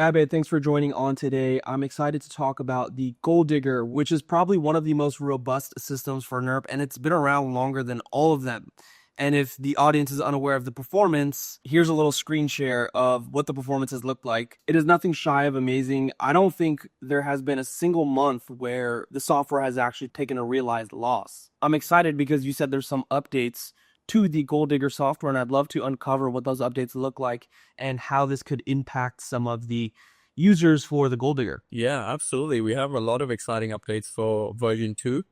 Abhay, thanks for joining on today. I'm excited to talk about the Gold Digger, which is probably one of the most robust systems for Nurp, and it's been around longer than all of them. And if the audience is unaware of the performance, here's a little screen share of what the performance has looked like. It is nothing shy of amazing. I don't think there has been a single month where the software has actually taken a realized loss. I'm excited because you said there's some updates to the Gold Digger software, and I'd love to uncover what those updates look like and how this could impact some of the users for the Gold Digger. Yeah, absolutely. We have a lot of exciting updates for version 2.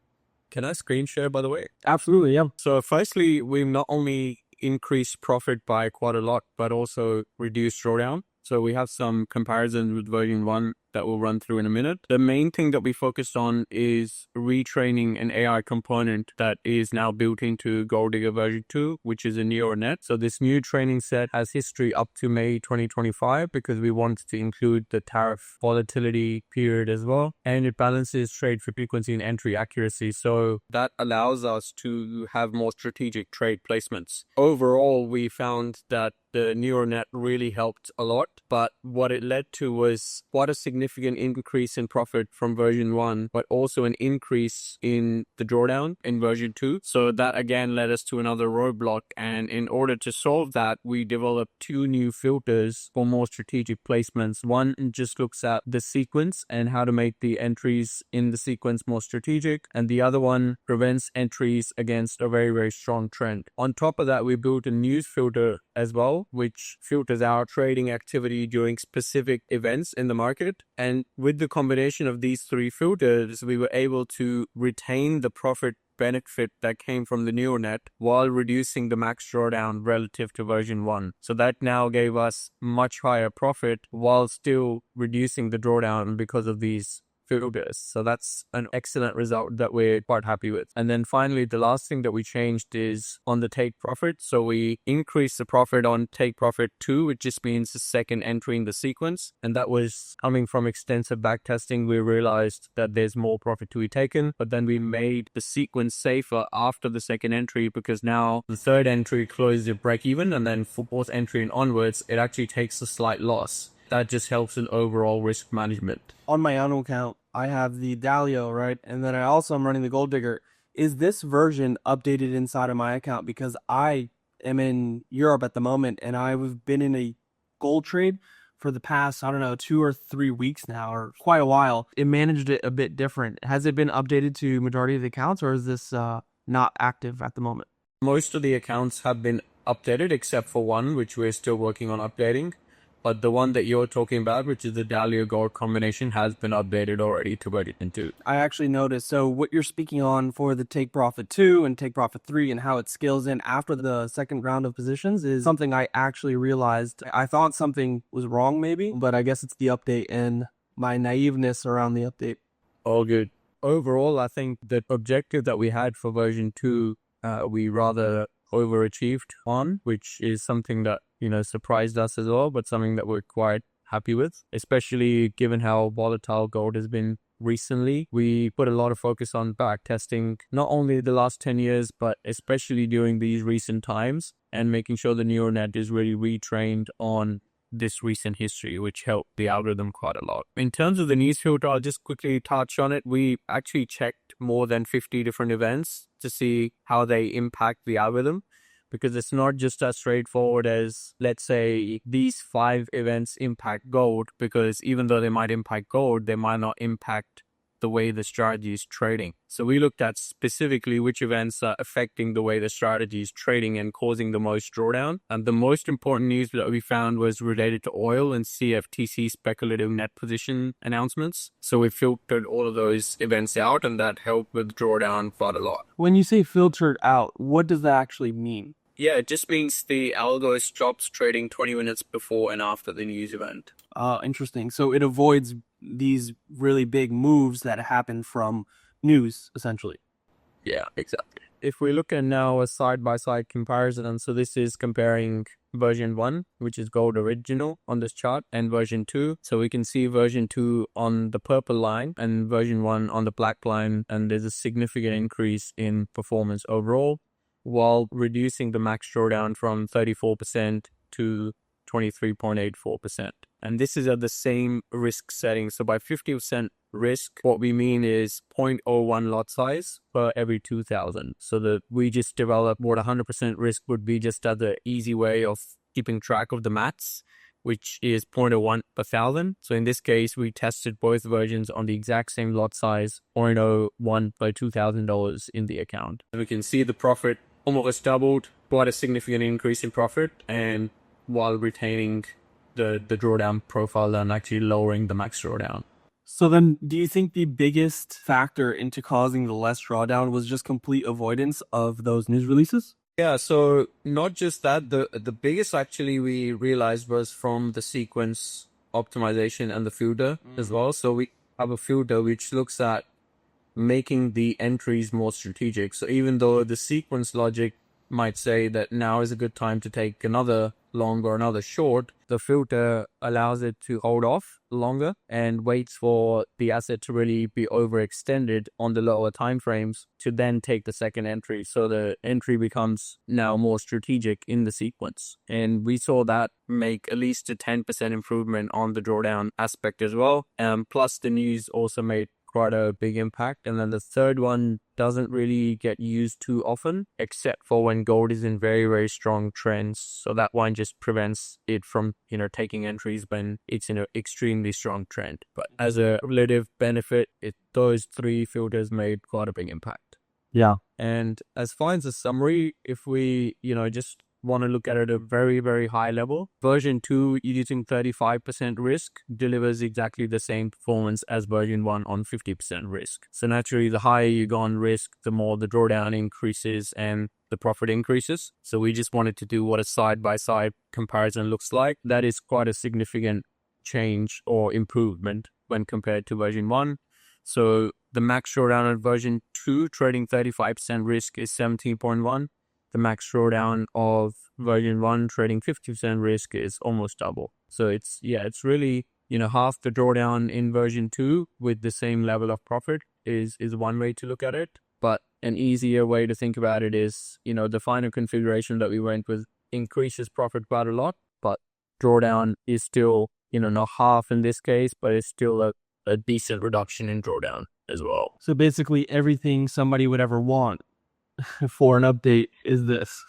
Can I screen share, by the way? Absolutely, yeah. So firstly, we've not only increased profit by quite a lot, but also reduced drawdown. So we have some comparisons with version 1 that we'll run through in a minute. The main thing that we focused on is retraining an AI component that is now built into Gold Digger version 2, which is a neural net. So this new training set has history up to May 2025 because we wanted to include the tariff volatility period as well. And it balances trade frequency and entry accuracy. So that allows us to have more strategic trade placements. Overall, we found that the neural net really helped a lot, but what it led to was quite a significant increase in profit from version 1, but also an increase in the drawdown in version 2. So that again led us to another roadblock. And in order to solve that, we developed 2 new filters for more strategic placements. One just looks at the sequence and how to make the entries in the sequence more strategic. And the other one prevents entries against a very, very strong trend. On top of that, we built a news filter as well, which filters out trading activity during specific events in the market. And with the combination of these 3 filters, we were able to retain the profit benefit that came from the neural net while reducing the max drawdown relative to version 1. So that now gave us much higher profit while still reducing the drawdown because of these filters. So that's an excellent result that we're quite happy with. And then finally, the last thing that we changed is on the take profit. So we increased the profit on take profit 2, which just means the second entry in the sequence. And that was coming from extensive backtesting. We realized that there's more profit to be taken, but then we made the sequence safer after the second entry because now the third entry closed at break even, and then for fourth entry and onwards, it actually takes a slight loss. That just helps in overall risk management. On my own account, I have the Dalio, right? And then I also am running the Gold Digger. Is this version updated inside of my account? Because I am in Europe at the moment and I've been in a gold trade for the past, I don't know, 2 or 3 weeks now, or quite a while. It managed it a bit different. Has it been updated to majority of the accounts, or is this not active at the moment? Most of the accounts have been updated except for one, which we're still working on updating. But the one that you're talking about, which is the Dalio Gold combination, has been updated already to version 2. I actually noticed. So what you're speaking on for the Take Profit 2 and Take Profit 3 and how it scales in after the second round of positions is something I actually realized. I thought something was wrong maybe, but I guess it's the update and my naiveness around the update. All good. Overall, I think the objective that we had for version 2, we rather overachieved on, which is something that surprised us as well, but something that we're quite happy with, especially given how volatile gold has been recently. We put a lot of focus on back testing, not only the last 10 years, but especially during these recent times, and making sure the neural net is really retrained on this recent history, which helped the algorithm quite a lot. In terms of the news filter, I'll just quickly touch on it. We actually checked more than 50 different events to see how they impact the algorithm, because it's not just as straightforward as, let's say, these 5 events impact gold, because even though they might impact gold, they might not impact the way the strategy is trading. So we looked at specifically which events are affecting the way the strategy is trading and causing the most drawdown. And the most important news that we found was related to oil and CFTC speculative net position announcements. So we filtered all of those events out, and that helped with drawdown quite a lot. When you say filtered out, what does that actually mean? Yeah, it just means the algo stops trading 20 minutes before and after the news event. Interesting. So it avoids these really big moves that happen from news, essentially. Yeah, exactly. If we look at now a side-by-side comparison, and so this is comparing version 1, which is gold original on this chart, and version 2. So we can see version 2 on the purple line and version 1 on the black line, and there's a significant increase in performance overall, while reducing the max drawdown from 34% to 23.84%. And this is at the same risk setting. So by 50% risk, what we mean is 0.01 lot size per every 2,000. So that we just developed what 100% risk would be, just as an easy way of keeping track of the maths, which is 0.01 per thousand. So in this case, we tested both versions on the exact same lot size, 0.01 per $2,000 in the account. And we can see the profit almost doubled, quite a significant increase in profit, and while retaining the drawdown profile and actually lowering the max drawdown. So then, do you think the biggest factor into causing the less drawdown was just complete avoidance of those news releases? Yeah, so not just that, the biggest actually we realized was from the sequence optimization and the filter as well. So we have a filter which looks at making the entries more strategic. So even though the sequence logic might say that now is a good time to take another long or another short, the filter allows it to hold off longer and waits for the asset to really be overextended on the lower time frames to then take the second entry. So the entry becomes now more strategic in the sequence. And we saw that make at least a 10% improvement on the drawdown aspect as well. Plus the news also made quite a big impact. And then the third one doesn't really get used too often, except for when gold is in very, very strong trends. So that one just prevents it from, taking entries when it's in an extremely strong trend. But as a relative benefit, those three filters made quite a big impact. Yeah. And as far as the summary, if we, just want to look at it at a very, very high level, version 2 using 35% risk delivers exactly the same performance as version 1 on 50% risk. So naturally, the higher you go on risk, the more the drawdown increases and the profit increases. So we just wanted to do what a side-by-side comparison looks like. That is quite a significant change or improvement when compared to version 1. So the max drawdown at version 2 trading 35% risk is 17.1. The max drawdown of version 1 trading 50% risk is almost double. So it's really, half the drawdown in version 2 with the same level of profit is one way to look at it. But an easier way to think about it is, the final configuration that we went with increases profit quite a lot, but drawdown is still, not half in this case, but it's still a decent reduction in drawdown as well. So basically everything somebody would ever want for an update is this.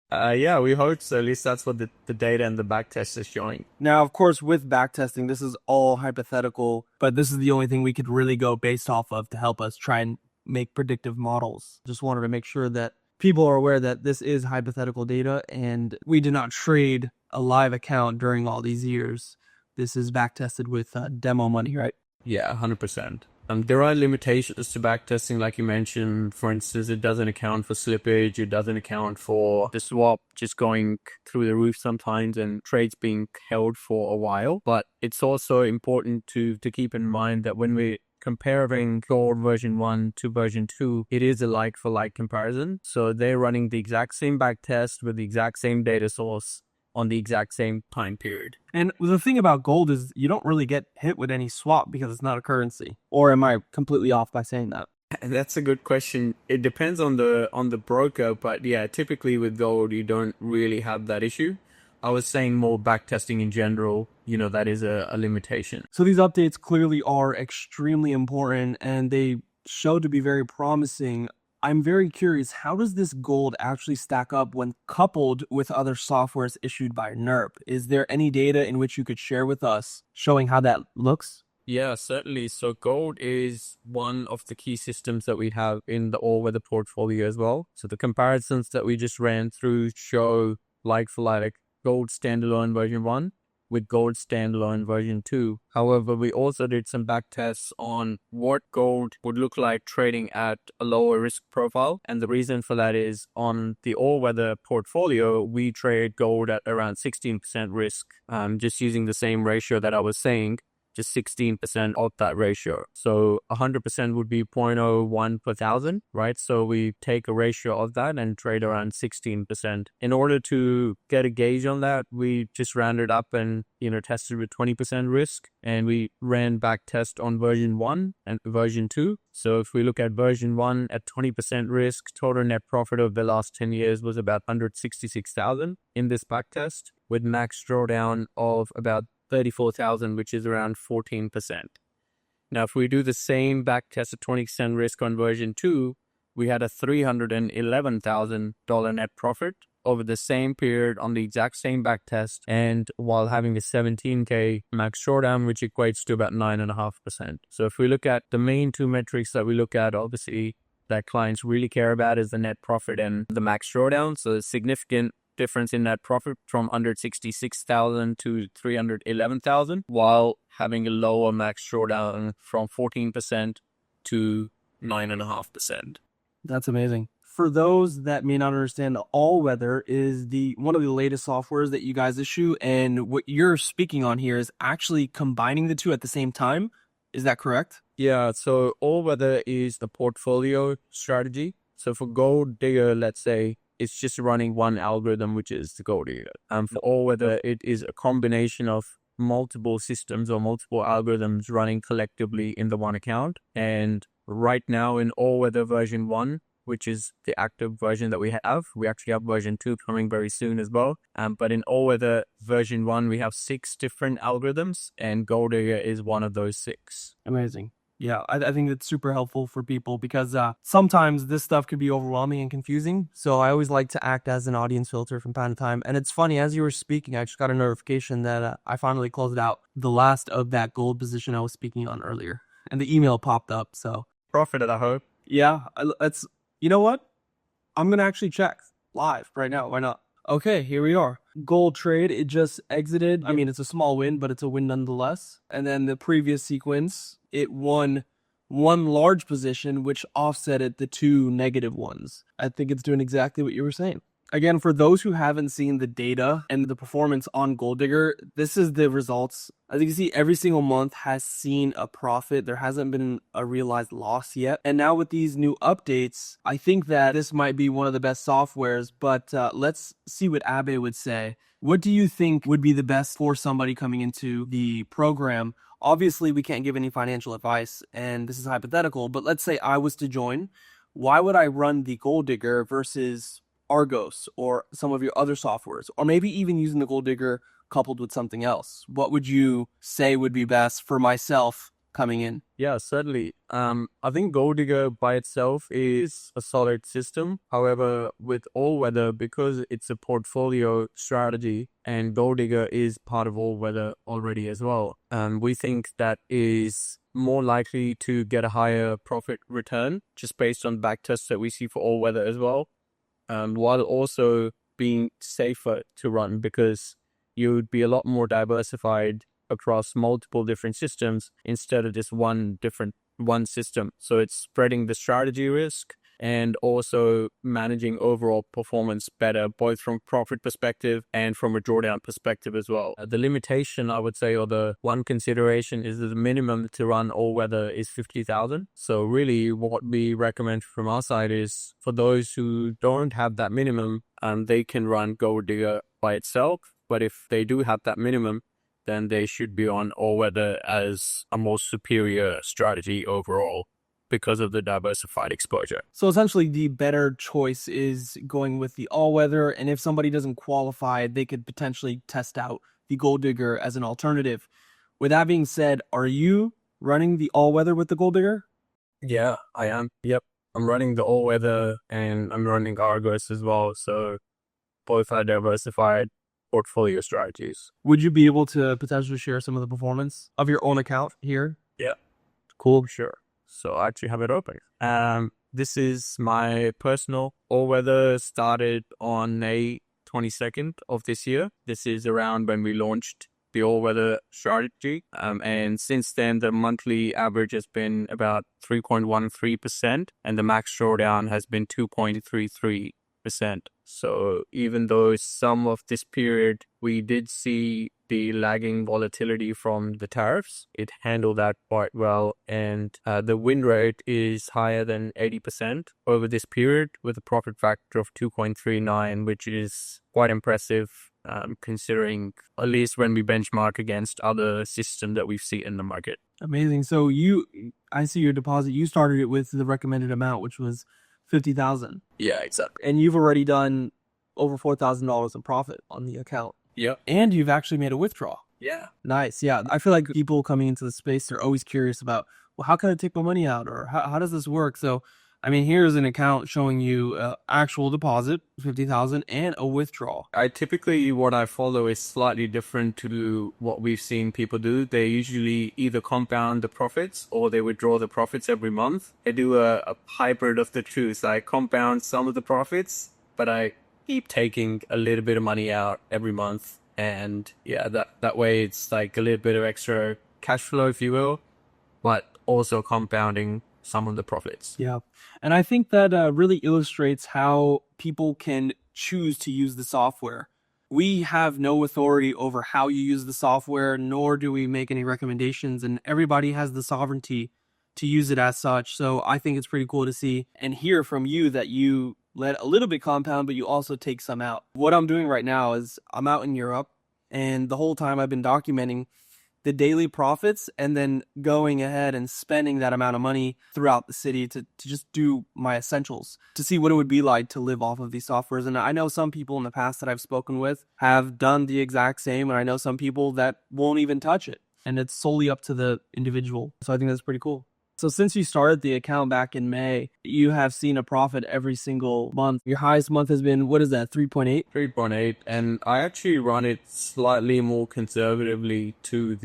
Yeah, we hope so. At least that's what the data and the backtest is showing. Now, of course, with backtesting, this is all hypothetical, but this is the only thing we could really go based off of to help us try and make predictive models. Just wanted to make sure that people are aware that this is hypothetical data and we did not trade a live account during all these years. This is backtested with demo money, right? Yeah, 100%. There are limitations to backtesting, like you mentioned. For instance, it doesn't account for slippage. It doesn't account for the swap just going through the roof sometimes and trades being held for a while. But it's also important to keep in mind that when we're comparing gold version 1 to version 2, it is a like-for-like comparison. So they're running the exact same backtest with the exact same data source on the exact same time period. And the thing about gold is you don't really get hit with any swap because it's not a currency. Or am I completely off by saying that? That's a good question. It depends on the broker, but yeah, typically with gold, you don't really have that issue. I was saying more backtesting in general, that is a limitation. So these updates clearly are extremely important and they show to be very promising. I'm very curious, how does this gold actually stack up when coupled with other softwares issued by Nurp? Is there any data in which you could share with us showing how that looks? Yeah, certainly. So gold is one of the key systems that we have in the all-weather portfolio as well. So the comparisons that we just ran through show like for like gold standalone version 1 with gold standalone version 2. However, we also did some backtests on what gold would look like trading at a lower risk profile. And the reason for that is on the all-weather portfolio, we trade gold at around 16% risk, just using the same ratio that I was saying. Just 16% of that ratio. So 100% would be 0.01 per thousand, right? So we take a ratio of that and trade around 16%. In order to get a gauge on that, we just rounded up and, tested with 20% risk. And we ran back test on version 1 and version 2. So if we look at version 1 at 20% risk, total net profit of the last 10 years was about 166,000 in this back test. with max drawdown of about 34,000, which is around 14%. Now, if we do the same backtest at 20% risk on version 2, we had a $311,000 net profit over the same period on the exact same backtest, and while having a 17K max drawdown, which equates to about 9.5%. So if we look at the main two metrics that we look at, obviously, that clients really care about is the net profit and the max drawdown. So a significant difference in net profit from under 66,000 to 311,000, while having a lower max drawdown from 14% to 9.5%. That's amazing. For those that may not understand, All Weather is one of the latest softwares that you guys issue, and what you're speaking on here is actually combining the two at the same time. Is that correct? Yeah, so All Weather is the portfolio strategy. So for Gold Digger, let's say, it's just running one algorithm, which is the Gold Digger. And for All Weather, it is a combination of multiple systems or multiple algorithms running collectively in the one account. And right now in All Weather version 1, which is the active version that we have, we actually have version 2 coming very soon as well. But in All Weather version 1, we have 6 different algorithms, and Gold Digger is one of those 6. Amazing. Yeah, I think it's super helpful for people because sometimes this stuff could be overwhelming and confusing. So I always like to act as an audience filter from time to time. And it's funny, as you were speaking, I just got a notification that I finally closed out the last of that gold position I was speaking on earlier. And the email popped up, so. Profited, I hope. Yeah, you know what? I'm going to actually check live right now. Why not? Okay, here we are. Gold trade, it just exited. I mean, it's a small win, but it's a win nonetheless. And then the previous sequence, it won one large position, which offsetted the 2 negative ones. I think it's doing exactly what you were saying. Again, for those who haven't seen the data and the performance on Gold Digger, this is the results. As you can see, every single month has seen a profit. There hasn't been a realized loss yet. And now with these new updates, I think that this might be one of the best softwares, but let's see what Abhay would say. What do you think would be the best for somebody coming into the program? Obviously, we can't give any financial advice, and this is hypothetical, but let's say I was to join. Why would I run the Gold Digger versus Argos or some of your other softwares, or maybe even using the Gold Digger coupled with something else? What would you say would be best for myself coming in? Yeah, certainly. I think Gold Digger by itself is a solid system. However, with All Weather, because it's a portfolio strategy and Gold Digger is part of All Weather already as well, we think that is more likely to get a higher profit return just based on backtests that we see for All Weather as well. While also being safer to run because you'd be a lot more diversified across multiple different systems instead of just one system. So it's spreading the strategy risk and also managing overall performance better, both from profit perspective and from a drawdown perspective as well. The limitation, I would say, or the one consideration is that the minimum to run All Weather is 50,000. So really what we recommend from our side is for those who don't have that minimum, they can run Gold Digger by itself. But if they do have that minimum, then they should be on All Weather as a more superior strategy overall, because of the diversified exposure. So essentially the better choice is going with the All Weather, and if somebody doesn't qualify, they could potentially test out the Gold Digger as an alternative. With that being said, are you running the All Weather with the Gold Digger? Yeah, I am. Yep. I'm running the All Weather and I'm running Argos as well. So both are diversified portfolio strategies. Would you be able to potentially share some of the performance of your own account here? Yeah. Cool. Sure. So I actually have it open. This is my personal All Weather, started on May 22nd of this year. This is around when we launched the All Weather strategy. And since then, the monthly average has been about 3.13%, and the max drawdown has been 2.33%. So even though some of this period we did see the lagging volatility from the tariffs, it handled that quite well, and the win rate is higher than 80% over this period with a profit factor of 2.39, which is quite impressive considering, at least when we benchmark against other systems that we see in the market. Amazing. So I see your deposit, you started it with the recommended amount, which was 50,000. Yeah, exactly. And you've already done over $4,000 in profit on the account. Yep. and you've actually made a withdrawal. Yeah. Nice. Yeah. I feel like people coming into the space, they're always curious about, well, how can I take my money out, or how does this work? So, I mean, here's an account showing you actual deposit, 50,000, and a withdrawal. What I follow is slightly different to what we've seen people do. They usually either compound the profits or they withdraw the profits every month. I do a hybrid of the two. So I compound some of the profits, but I keep taking a little bit of money out every month. And yeah, that way it's like a little bit of extra cash flow, if you will, but also compounding some of the profits. Yeah. And I think that really illustrates how people can choose to use the software. We have no authority over how you use the software, nor do we make any recommendations, and everybody has the sovereignty to use it as such. So I think it's pretty cool to see and hear from you that you let a little bit compound, but you also take some out. What I'm doing right now is I'm out in Europe, and the whole time I've been documenting the daily profits and then going ahead and spending that amount of money throughout the city to just do my essentials, to see what it would be like to live off of these softwares. And I know some people in the past that I've spoken with have done the exact same, and I know some people that won't even touch it, and it's solely up to the individual. So I think that's pretty cool. So since you started the account back in May, you have seen a profit every single month. Your highest month has been, what is that, 3.8? 3.8, and I actually run it slightly more conservatively to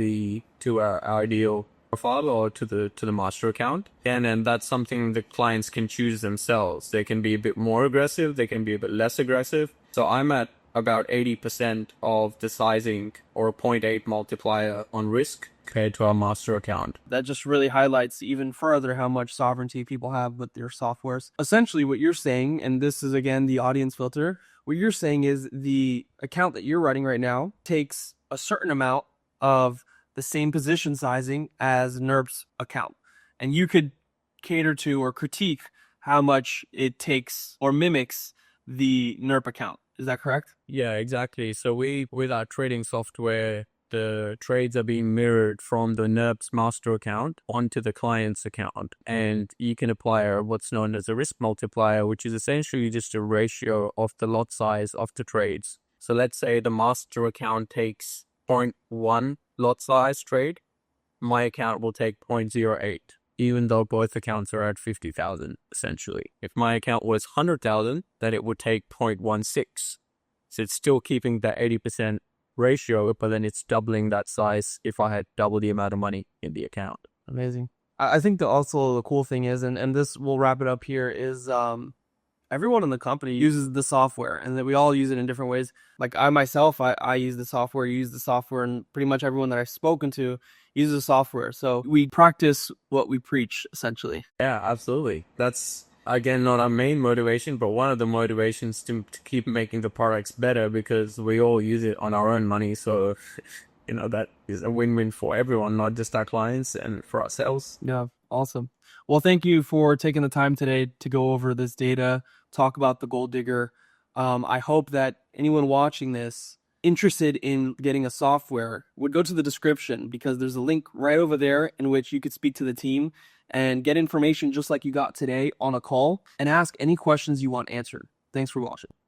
our ideal profile, or to the master account. And then that's something the clients can choose themselves. They can be a bit more aggressive, they can be a bit less aggressive. So I'm at about 80% of the sizing, or a 0.8 multiplier on risk compared to our master account. That just really highlights even further how much sovereignty people have with their softwares. Essentially what you're saying, and this is again the audience filter, what you're saying is the account that you're running right now takes a certain amount of the same position sizing as Nurp's account. And you could cater to or critique how much it takes or mimics the Nurp account. Is that correct? Yeah, exactly. So with our trading software, the trades are being mirrored from the Nurp's master account onto the client's account. And you can apply what's known as a risk multiplier, which is essentially just a ratio of the lot size of the trades. So let's say the master account takes 0.1 lot size trade, my account will take 0.08, even though both accounts are at 50,000, essentially. If my account was 100,000, then it would take 0.16. So it's still keeping that 80% ratio, but then it's doubling that size if I had double the amount of money in the account. Amazing. I think that also the cool thing is, and this will wrap it up here, is everyone in the company uses the software, and that we all use it in different ways. Like I myself, I use the software, use the software, and pretty much everyone that I've spoken to uses the software. So we practice what we preach, essentially. Yeah, absolutely. That's, again, not our main motivation, but one of the motivations to keep making the products better, because we all use it on our own money. So, that is a win-win for everyone, not just our clients and for ourselves. Yeah, awesome. Well, thank you for taking the time today to go over this data, talk about the Gold Digger. I hope that anyone watching this interested in getting a software would go to the description, because there's a link right over there in which you could speak to the team and get information just like you got today on a call, and ask any questions you want answered. Thanks for watching.